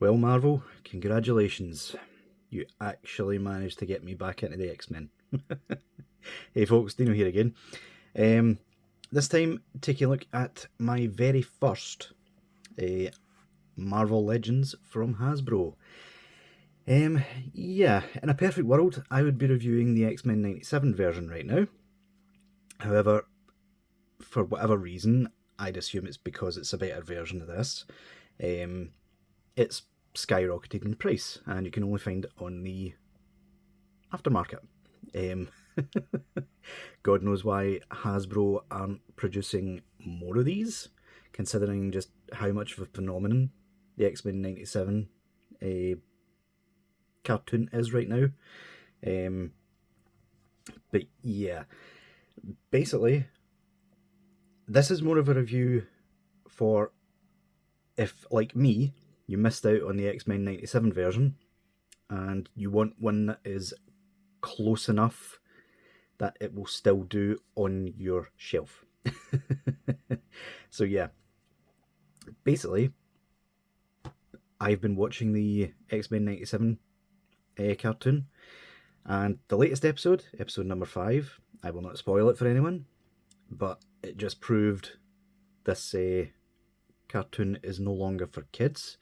Well, Marvel, congratulations. You actually managed to get me back into the X-Men. Hey folks, Deano here again. This time, taking a look at my very first Marvel Legends from Hasbro. Yeah, in a perfect world, I would be reviewing the X-Men 97 version right now. However, for whatever reason, I'd assume it's because it's a better version of this. It's skyrocketed in price, and you can only find it on the aftermarket. God knows why Hasbro aren't producing more of these, considering just how much of a phenomenon the X-Men 97 cartoon is right now. But yeah, basically, this is more of a review for if, like me, you missed out on the X-Men 97 version and you want one that is close enough that it will still do on your shelf. So yeah, basically, I've been watching the X-Men 97 cartoon, and the latest episode, episode number 5, I will not spoil it for anyone, but it just proved this cartoon is no longer for kids.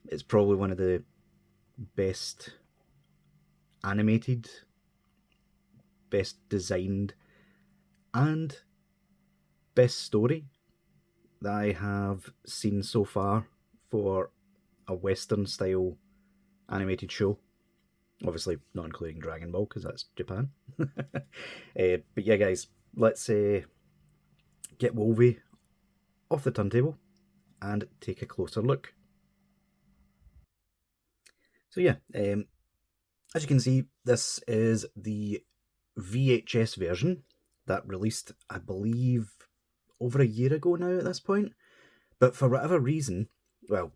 It's probably one of the best animated, best designed, and best story that I have seen so far for a Western style animated show. Obviously not including Dragon Ball, because that's Japan. But yeah guys, let's get Wolvie off the turntable and take a closer look. So yeah, as you can see, this is the VHS version that released, I believe, over a year ago now at this point. But for whatever reason, well,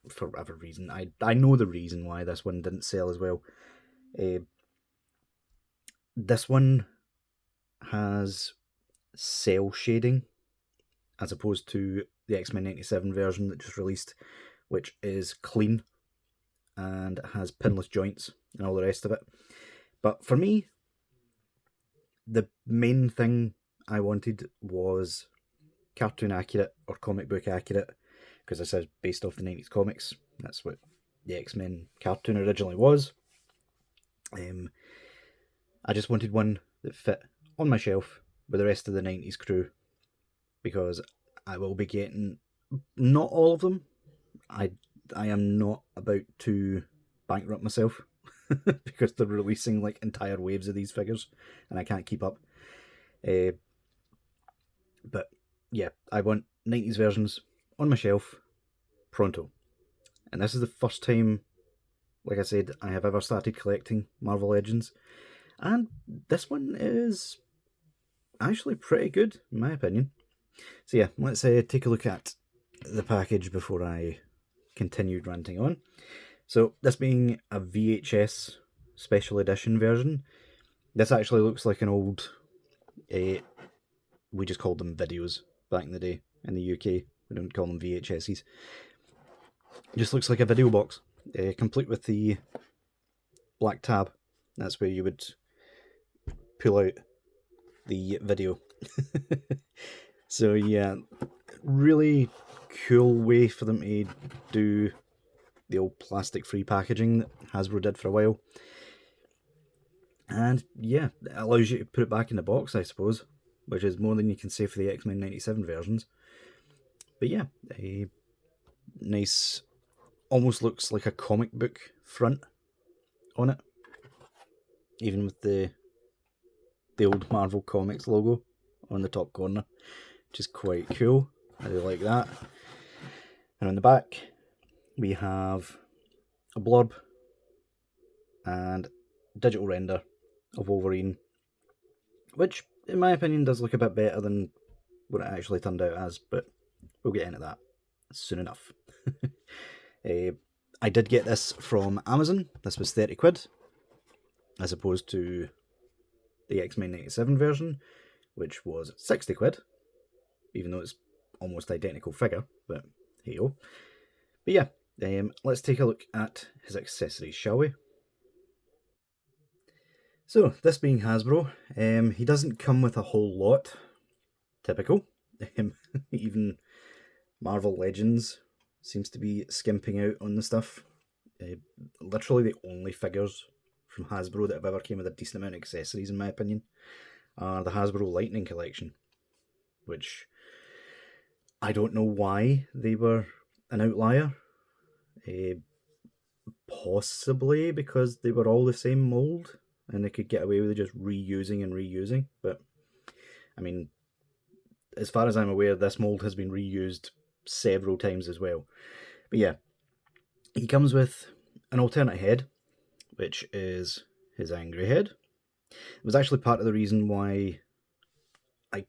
for whatever reason, I know the reason why this one didn't sell as well. This one has cell shading as opposed to the X-Men 97 version that just released, which is clean and has pinless joints and all the rest of it. But for me, the main thing I wanted was cartoon accurate or comic book accurate, because this is based off the 90s comics. That's what the X-Men cartoon originally was. I just wanted one that fit on my shelf with the rest of the 90s crew, because I will be getting, not all of them. I am not about to bankrupt myself because they're releasing like entire waves of these figures and I can't keep up. But yeah, I want 90s versions on my shelf pronto. And this is the first time, like I said, I have ever started collecting Marvel Legends. And this one is actually pretty good, in my opinion. So yeah, let's take a look at the package before I continued ranting on. So this being a VHS special edition version, this actually looks like an old, we just called them videos back in the day in the UK. We don't call them VHSs. It just looks like a video box, complete with the black tab. That's where you would pull out the video. So yeah, really cool way for them to do the old plastic-free packaging that Hasbro did for a while. And yeah, it allows you to put it back in the box, I suppose, which is more than you can say for the X-Men 97 versions. But yeah, a nice, almost looks like a comic book front on it, even with the old Marvel Comics logo on the top corner, which is quite cool. I really like that. And on the back, we have a blurb and digital render of Wolverine, which, in my opinion, does look a bit better than what it actually turned out as, but we'll get into that soon enough. I did get this from Amazon. This was 30 quid, as opposed to the X-Men 97 version, which was 60 quid, even though it's almost identical figure, but hey-oh. But yeah, Let's take a look at his accessories, shall we? So, this being Hasbro, he doesn't come with a whole lot. Typical. Even Marvel Legends seems to be skimping out on the stuff. Literally the only figures from Hasbro that have ever came with a decent amount of accessories, in my opinion, are the Hasbro Lightning Collection, which I don't know why they were an outlier. Possibly because they were all the same mold and they could get away with just reusing and reusing. But I mean, as far as I'm aware, this mold has been reused several times as well. But yeah, he comes with an alternate head, which is his angry head. It was actually part of the reason why I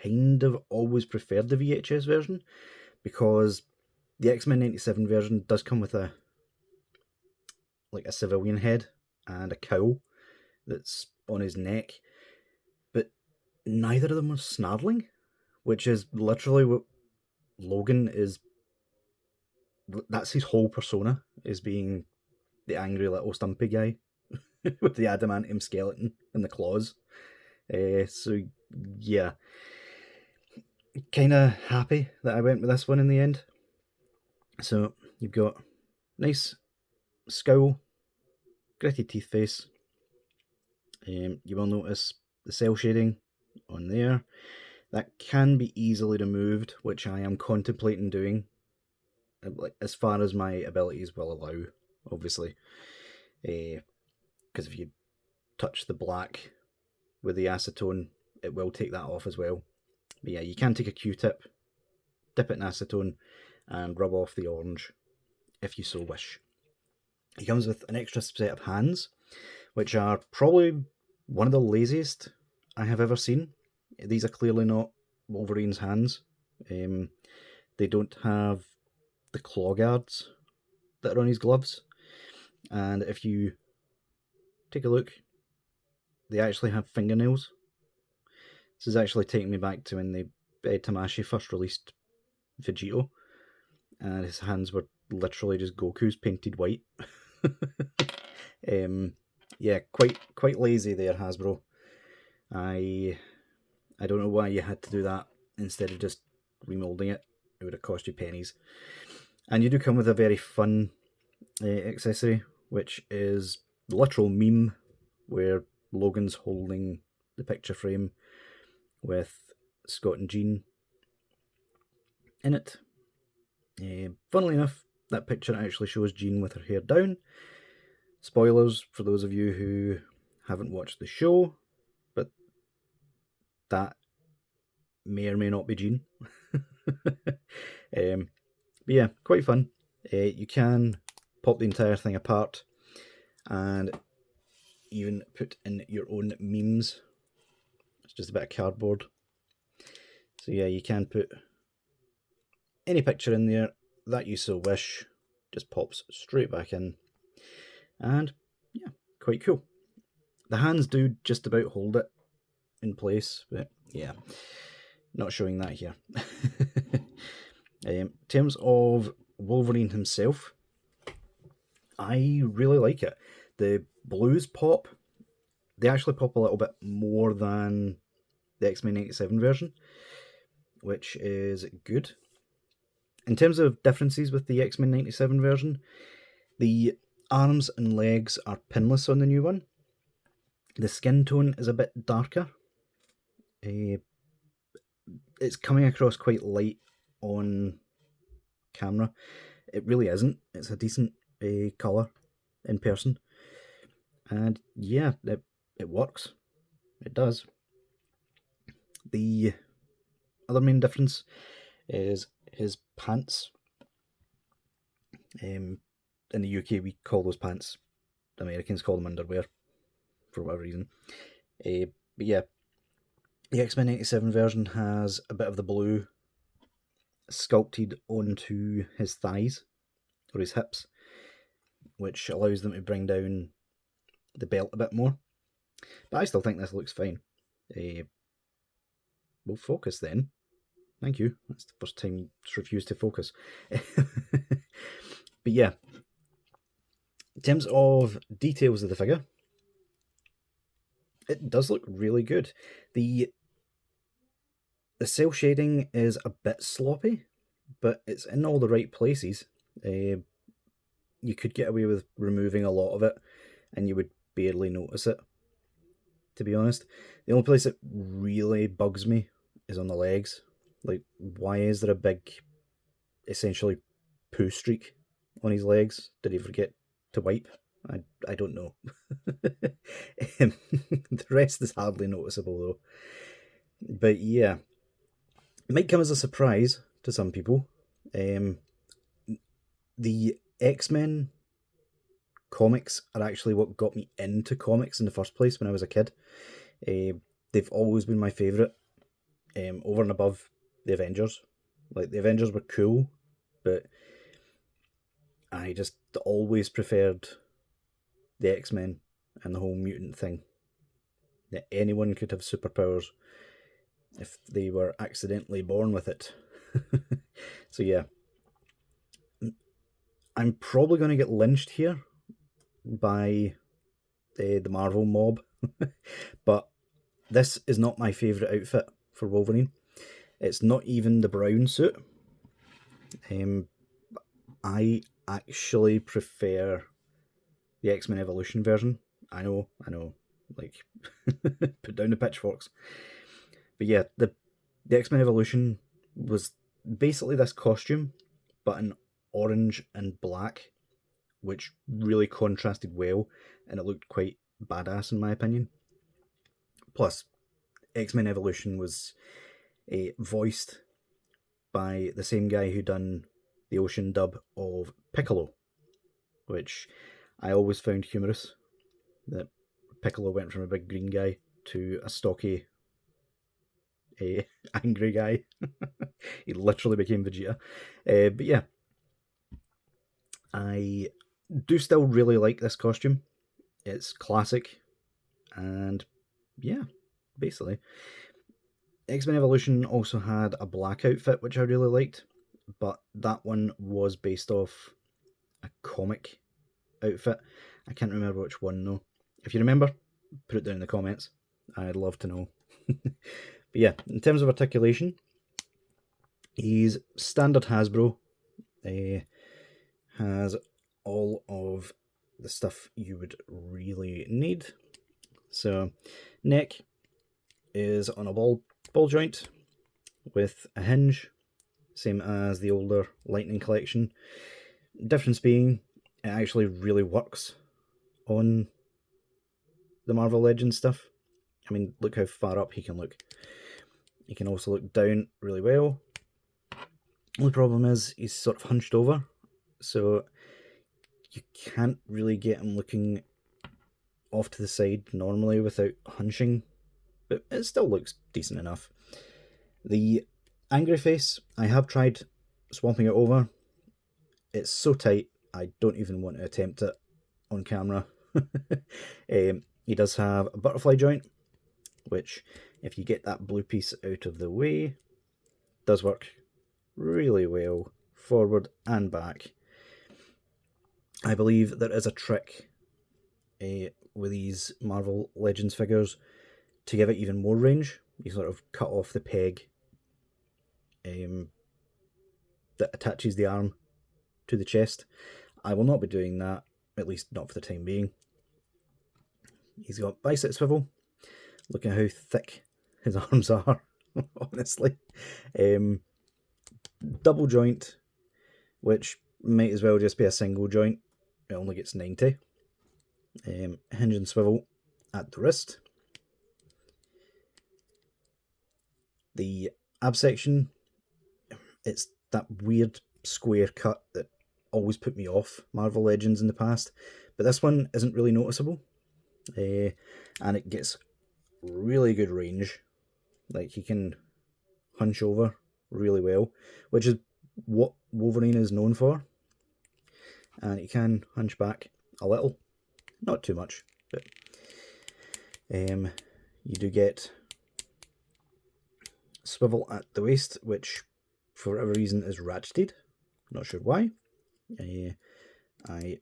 kind of always preferred the VHS version, because the Xmen 97 version does come with a civilian head and a cowl that's on his neck, but neither of them was snarling, which is literally what Logan is. That's his whole persona, is being the angry little stumpy guy with the adamantium skeleton and the claws. So yeah, kind of happy that I went with this one in the end. So you've got nice scowl, gritty teeth face. You will notice the cell shading on there. That can be easily removed, which I am contemplating doing, as far as my abilities will allow, obviously. Because if you touch the black with the acetone, it will take that off as well. But yeah, you can take a Q-tip, dip it in acetone, and rub off the orange if you so wish. He comes with an extra set of hands, which are probably one of the laziest I have ever seen. These are clearly not Wolverine's hands. They don't have the claw guards that are on his gloves. And if you take a look, they actually have fingernails. This is actually taking me back to when Tamashii first released Vegito, and his hands were literally just Goku's painted white. Yeah, quite lazy there, Hasbro. I don't know why you had to do that instead of just remolding it. It would have cost you pennies. And you do come with a very fun accessory, which is the literal meme where Logan's holding the picture frame with Scott and Jean in it. Funnily enough, that picture actually shows Jean with her hair down. Spoilers for those of you who haven't watched the show, but that may or may not be Jean. But yeah, quite fun. You can pop the entire thing apart and even put in your own memes. It's just a bit of cardboard. So yeah, you can put any picture in there that you so wish. Just pops straight back in. And yeah, quite cool. The hands do just about hold it in place, but yeah, not showing that here. In terms of Wolverine himself, I really like it. The blues pop, they actually pop a little bit more than the Xmen 97 version, which is good. In terms of differences with the Xmen 97 version, the arms and legs are pinless on the new one. The skin tone is a bit darker. It's coming across quite light on camera. It really isn't. It's a decent colour in person. And yeah, it works. It does. The other main difference is his pants. In the UK, we call those pants, the Americans call them underwear, for whatever reason. But yeah, the Xmen 97 version has a bit of the blue sculpted onto his thighs, or his hips, which allows them to bring down the belt a bit more. But I still think this looks fine. We'll focus then. Thank you. That's the first time it's refused to focus. But yeah, in terms of details of the figure, it does look really good. The cell shading is a bit sloppy, but it's in all the right places. You could get away with removing a lot of it, and you would barely notice it, to be honest. The only place that really bugs me is on the legs. Like, why is there a big, essentially, poo streak on his legs? Did he forget to wipe? I don't know. The rest is hardly noticeable, though. But yeah, it might come as a surprise to some people. The X-Men comics are actually what got me into comics in the first place when I was a kid. They've always been my favourite, over and above the Avengers. Like, the Avengers were cool, but I just always preferred the X-Men and the whole mutant thing. That anyone could have superpowers if they were accidentally born with it. So yeah, I'm probably going to get lynched here by the Marvel mob, but this is not my favourite outfit for Wolverine. It's not even the brown suit. I actually prefer the X-Men Evolution version. I know, like, put down the pitchforks. But yeah, the X-Men Evolution was basically this costume, but in orange and black, which really contrasted well, and it looked quite badass in my opinion. Plus, X-Men Evolution was voiced by the same guy who done the Ocean dub of Piccolo, which I always found humorous, that Piccolo went from a big green guy to a stocky, angry guy. He literally became Vegeta. But yeah, I do still really like this costume. It's classic, and yeah, basically. X-Men Evolution also had a black outfit, which I really liked, but that one was based off a comic outfit. I can't remember which one though. If you remember, put it down in the comments. I'd love to know. But yeah, in terms of articulation, he's standard Hasbro. Has all of the stuff you would really need. So, neck is on a ball joint with a hinge, same as the older Lightning collection. Difference being, it actually really works on the Marvel Legends stuff. I mean, look how far up he can look. He can also look down really well. Only problem is he's sort of hunched over, so you can't really get him looking off to the side normally without hunching, but it still looks decent enough. The angry face, I have tried swapping it over. It's so tight, I don't even want to attempt it on camera. He does have a butterfly joint, which, if you get that blue piece out of the way, does work really well forward and back. I believe there is a trick with these Marvel Legends figures to give it even more range. You sort of cut off the peg that attaches the arm to the chest. I will not be doing that, at least not for the time being. He's got bicep swivel. Look at how thick his arms are, honestly. Double joint, which might as well just be a single joint. It only gets 90. Hinge and swivel at the wrist. The ab section, it's that weird square cut that always put me off Marvel Legends in the past, but this one isn't really noticeable, and it gets really good range. Like, he can hunch over really well, which is what Wolverine is known for, and he can hunch back a little, not too much, but you do get swivel at the waist, which for whatever reason is ratcheted, not sure why. I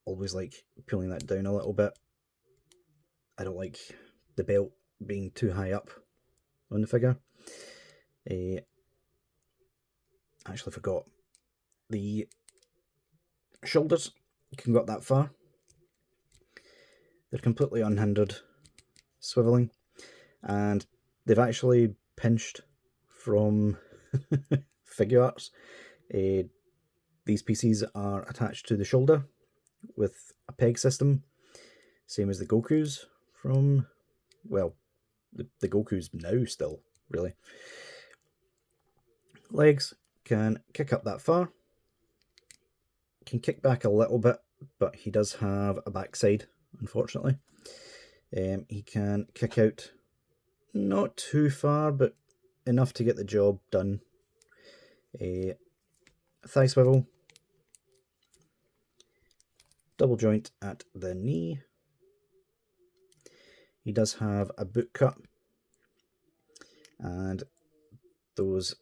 always like pulling that down a little bit. I don't like the belt being too high up on the figure. Actually forgot. The shoulders, you can go up that far. They're completely unhindered, swiveling, and they've actually pinched from figure arts. These pieces are attached to the shoulder with a peg system, same as the Gokus from, well, the Gokus now still, really. Legs can kick up that far, can kick back a little bit, but he does have a backside, unfortunately. He can kick out not too far, but enough to get the job done. Thigh swivel, double joint at the knee. He does have a boot cut and those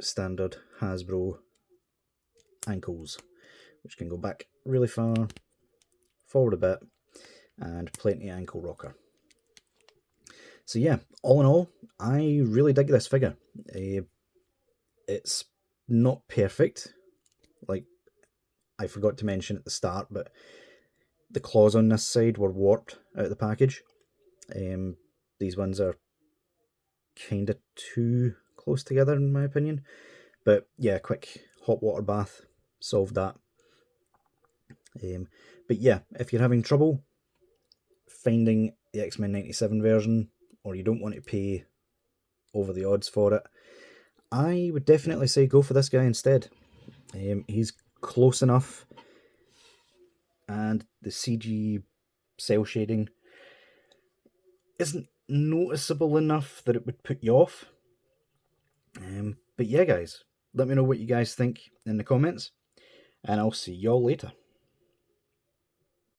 standard Hasbro ankles, which can go back really far, forward a bit, and plenty ankle rocker. So yeah, all in all, I really dig this figure. It's not perfect, like I forgot to mention at the start, but the claws on this side were warped out of the package. These ones are kind of too close together in my opinion. But yeah, quick hot water bath solved that. But yeah, if you're having trouble finding the Xmen 97 version, or you don't want to pay over the odds for it, I would definitely say go for this guy instead. He's close enough, and the CG cell shading isn't noticeable enough that it would put you off. But yeah, guys, let me know what you guys think in the comments, and I'll see y'all later.